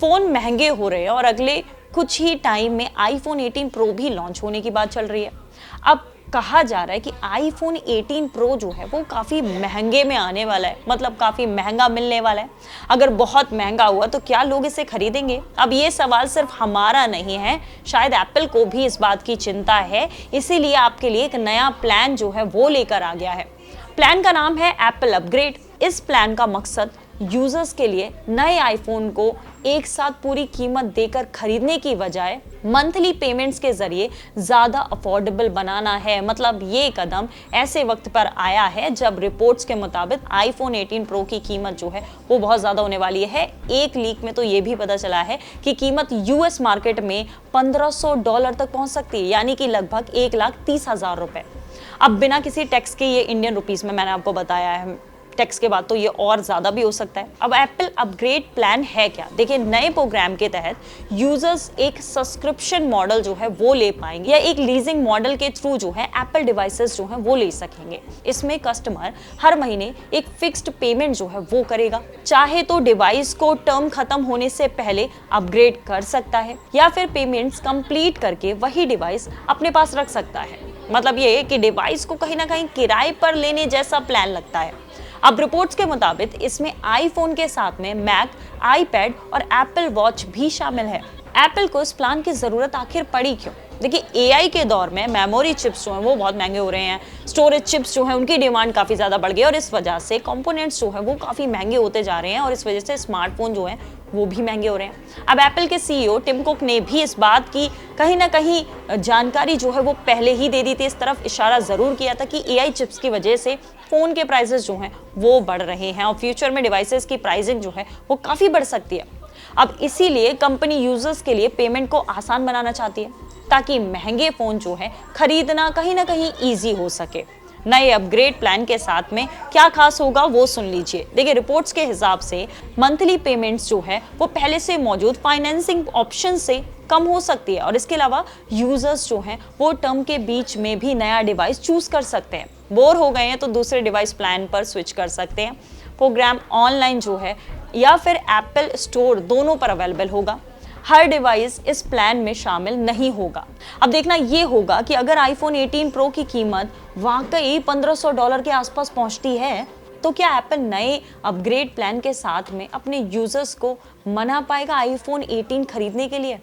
Phone महंगे हो रहे हैं और अगले कुछ ही टाइम में आईफोन 18 प्रो भी लॉन्च होने की बात चल रही है। अब कहा जा रहा है कि आईफोन 18 प्रो जो है वो काफ़ी महंगे में आने वाला है, मतलब काफ़ी महंगा मिलने वाला है। अगर बहुत महंगा हुआ तो क्या लोग इसे खरीदेंगे? अब ये सवाल सिर्फ हमारा नहीं है, शायद एप्पल को भी इस बात की चिंता है, इसीलिए आपके लिए एक नया प्लान जो है वो लेकर आ गया है। प्लान का नाम है एप्पल अपग्रेड। इस प्लान का मकसद यूजर्स के लिए नए आईफोन को एक साथ पूरी कीमत देकर खरीदने की बजाय मंथली पेमेंट्स के जरिए ज्यादा अफोर्डेबल बनाना है। मतलब ये कदम ऐसे वक्त पर आया है जब रिपोर्ट्स के मुताबिक आईफोन 18 प्रो की कीमत जो है वो बहुत ज्यादा होने वाली है। एक लीक में तो ये भी पता चला है कि कीमत यूएस मार्केट में $1500 तक पहुंच सकती है, यानी कि लगभग 1,30,000 रुपए। अब बिना किसी टैक्स के ये इंडियन रुपीस में मैंने आपको बताया है, टैक्स के बाद तो ये और ज्यादा भी हो सकता है। अब एप्पल अपग्रेड प्लान है क्या? देखिए, नए प्रोग्राम के तहत यूजर्स एक सब्सक्रिप्शन मॉडल जो है वो ले पाएंगे या एक लीजिंग मॉडल के थ्रू जो है एप्पल डिवाइसेस जो है वो ले सकेंगे। इसमें कस्टमर हर महीने एक फिक्स्ड पेमेंट जो है वो करेगा। चाहे तो डिवाइस को टर्म खत्म होने से पहले अपग्रेड कर सकता है या फिर पेमेंट्स कंप्लीट करके वही डिवाइस अपने पास रख सकता है। मतलब ये कि डिवाइस को कहीं ना कहीं किराए पर लेने जैसा प्लान लगता है। अब रिपोर्ट्स के मुताबिक इसमें आईफोन के साथ में मैक, आईपैड और एप्पल वॉच भी शामिल है। एप्पल को इस प्लान की जरूरत आखिर पड़ी क्यों? देखिए, एआई के दौर में मेमोरी चिप्स जो हैं वो बहुत महंगे हो रहे हैं, स्टोरेज चिप्स जो हैं उनकी डिमांड काफ़ी ज़्यादा बढ़ गई है और इस वजह से कंपोनेंट्स जो हैं वो काफ़ी महंगे होते जा रहे हैं और इस वजह से स्मार्टफोन जो हैं वो भी महंगे हो रहे हैं। अब एप्पल के सीईओ टिम कुक ने भी इस बात की कहीं ना कहीं जानकारी जो है वो पहले ही दे दी थी, इस तरफ इशारा ज़रूर किया था कि एआई चिप्स की वजह से फ़ोन के प्राइसेस जो हैं वो बढ़ रहे हैं और फ्यूचर में डिवाइसेस की प्राइसिंग जो है वो काफ़ी बढ़ सकती है। अब इसीलिए कंपनी यूजर्स के लिए पेमेंट को आसान बनाना चाहती है ताकि महंगे फ़ोन जो है खरीदना कहीं ना कहीं ईजी हो सके। नए अपग्रेड प्लान के साथ में क्या खास होगा वो सुन लीजिए। देखिए, रिपोर्ट्स के हिसाब से मंथली पेमेंट्स जो है वो पहले से मौजूद फाइनेंसिंग ऑप्शन से कम हो सकती है और इसके अलावा यूजर्स जो हैं वो टर्म के बीच में भी नया डिवाइस चूज कर सकते हैं। बोर हो गए हैं तो दूसरे डिवाइस प्लान पर स्विच कर सकते हैं। प्रोग्राम ऑनलाइन जो है या फिर एप्पल स्टोर दोनों पर अवेलेबल होगा। हर डिवाइस इस प्लान में शामिल नहीं होगा। अब देखना ये होगा कि अगर आईफोन 18 प्रो की कीमत वाकई $1500 के आसपास पहुंचती है तो क्या एप्पल नए अपग्रेड प्लान के साथ में अपने यूजर्स को मना पाएगा आईफोन 18 खरीदने के लिए?